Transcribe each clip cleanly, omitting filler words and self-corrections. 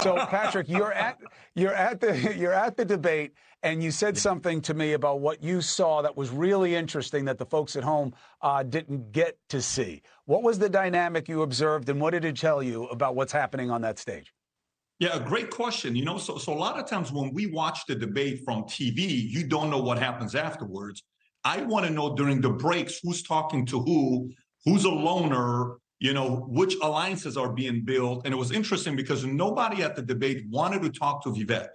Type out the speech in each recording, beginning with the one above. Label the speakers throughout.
Speaker 1: So, Patrick, you're at the debate, and you said something to me about what you saw that was really interesting that the folks at home didn't get to see. What was the dynamic you observed, and what did it tell you about what's happening on that stage?
Speaker 2: Yeah, a great question. So a lot of times when we watch the debate from TV, you don't know what happens afterwards. I want to know during the breaks who's talking to who's a loner, which alliances are being built. And it was interesting because nobody at the debate wanted to talk to Vivek.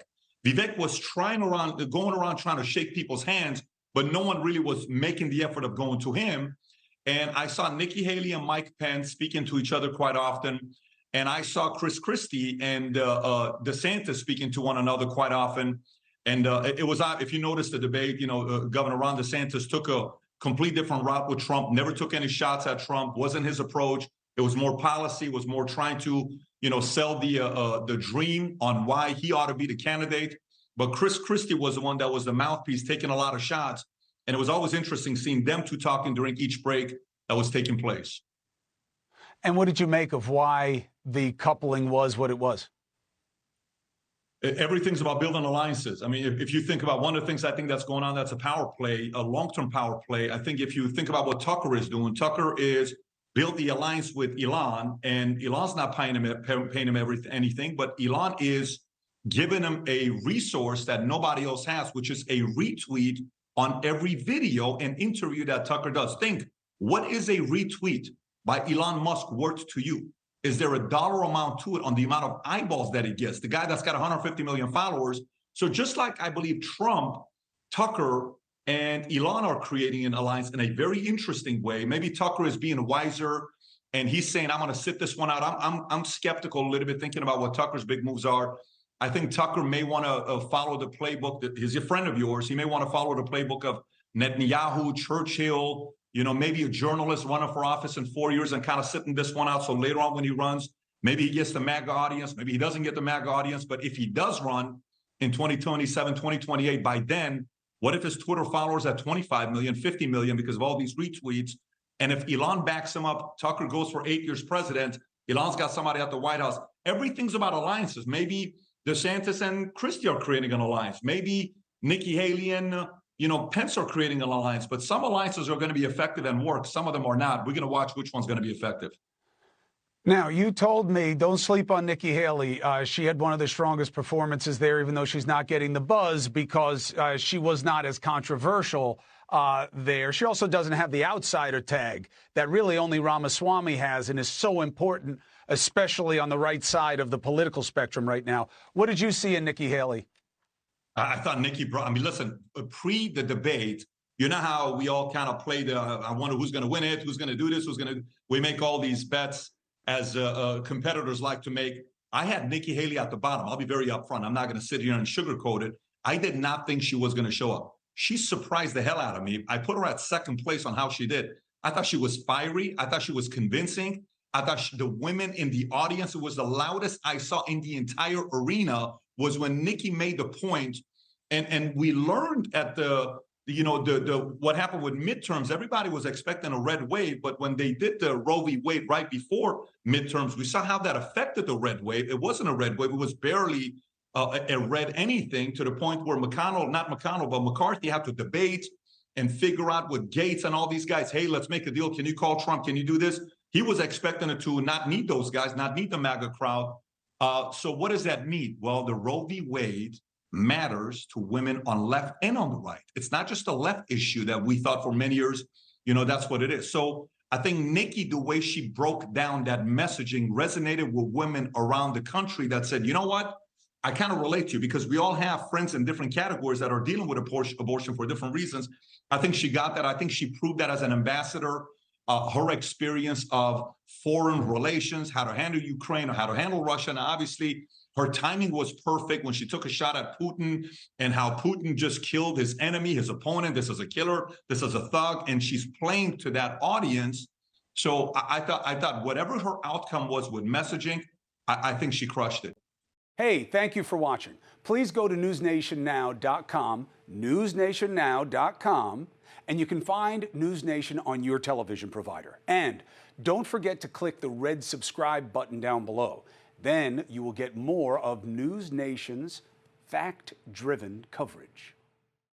Speaker 2: Vivek was going around trying to shake people's hands, but no one really was making the effort of going to him. And I saw Nikki Haley and Mike Pence speaking to each other quite often. And I saw Chris Christie and DeSantis speaking to one another quite often. And it was, if you notice the debate, Governor Ron DeSantis took a complete different route with Trump, never took any shots at Trump, wasn't his approach. It was more policy, was more trying to, sell the dream on why he ought to be the candidate. But Chris Christie was the one that was the mouthpiece, taking a lot of shots. And it was always interesting seeing them two talking during each break that was taking place.
Speaker 1: And what did you make of why the coupling was what it was?
Speaker 2: Everything's about building alliances. I mean, if you think about one of the things I think that's going on, that's a power play, a long-term power play. I think if you think about what Tucker is doing, Tucker is build the alliance with Elon, and Elon's not paying him anything, but Elon is giving him a resource that nobody else has, which is a retweet on every video and interview that Tucker does. Think, what is a retweet by Elon Musk worth to you? Is there a dollar amount to it on the amount of eyeballs that he gets? The guy that's got 150 million followers. So just like I believe Trump, Tucker, and Elon are creating an alliance in a very interesting way. Maybe Tucker is being wiser and he's saying, I'm going to sit this one out. I'm skeptical a little bit thinking about what Tucker's big moves are. I think Tucker may want to follow the playbook. He's a friend of yours. He may want to follow the playbook of Netanyahu, Churchill, maybe a journalist running for office in 4 years and kind of sitting this one out. So later on when he runs, maybe he gets the MAGA audience. Maybe he doesn't get the MAGA audience. But if he does run in 2027, 2028, by then, what if his Twitter followers at 25 million, 50 million because of all these retweets? And if Elon backs him up, Tucker goes for 8 years president, Elon's got somebody at the White House. Everything's about alliances. Maybe DeSantis and Christie are creating an alliance. Maybe Nikki Haley and Pence are creating an alliance, but some alliances are going to be effective and work. Some of them are not. We're going to watch which one's going to be effective.
Speaker 1: Now, you told me don't sleep on Nikki Haley. She had one of the strongest performances there, even though she's not getting the buzz because she was not as controversial there. She also doesn't have the outsider tag that really only Ramaswamy has and is so important, especially on the right side of the political spectrum right now. What did you see in Nikki Haley?
Speaker 2: I thought Nikki listen, pre the debate, you know how we all kind of play I wonder who's going to win it, who's going to do this, we make all these bets as competitors like to make. I had Nikki Haley at the bottom. I'll be very upfront. I'm not going to sit here and sugarcoat it. I did not think she was going to show up. She surprised the hell out of me. I put her at second place on how she did. I thought she was fiery. I thought she was convincing. I thought the women in the audience, it was the loudest I saw in the entire arena was when Nikki made the point, and we learned at what happened with midterms. Everybody was expecting a red wave, but when they did the Roe v. Wade right before midterms, we saw how that affected the red wave. It wasn't a red wave; it was barely a red anything, to the point where McCarthy had to debate and figure out with Gates and all these guys. Hey, let's make a deal. Can you call Trump? Can you do this? He was expecting it to not need those guys, not need the MAGA crowd. So what does that mean? Well, the Roe v. Wade matters to women on left and on the right. It's not just a left issue that we thought for many years, that's what it is. So I think Nikki, the way she broke down that messaging resonated with women around the country that said, you know what? I kind of relate to you because we all have friends in different categories that are dealing with abortion for different reasons. I think she got that. I think she proved that as an ambassador. Her experience of foreign relations, how to handle Ukraine or how to handle Russia. And obviously, her timing was perfect when she took a shot at Putin and how Putin just killed his enemy, his opponent. This is a killer. This is a thug. And she's playing to that audience. So I thought whatever her outcome was with messaging, I think she crushed it.
Speaker 1: Hey, thank you for watching. Please go to newsnationnow.com, newsnationnow.com, and you can find NewsNation on your television provider. And don't forget to click the red subscribe button down below. Then you will get more of NewsNation's fact-driven coverage.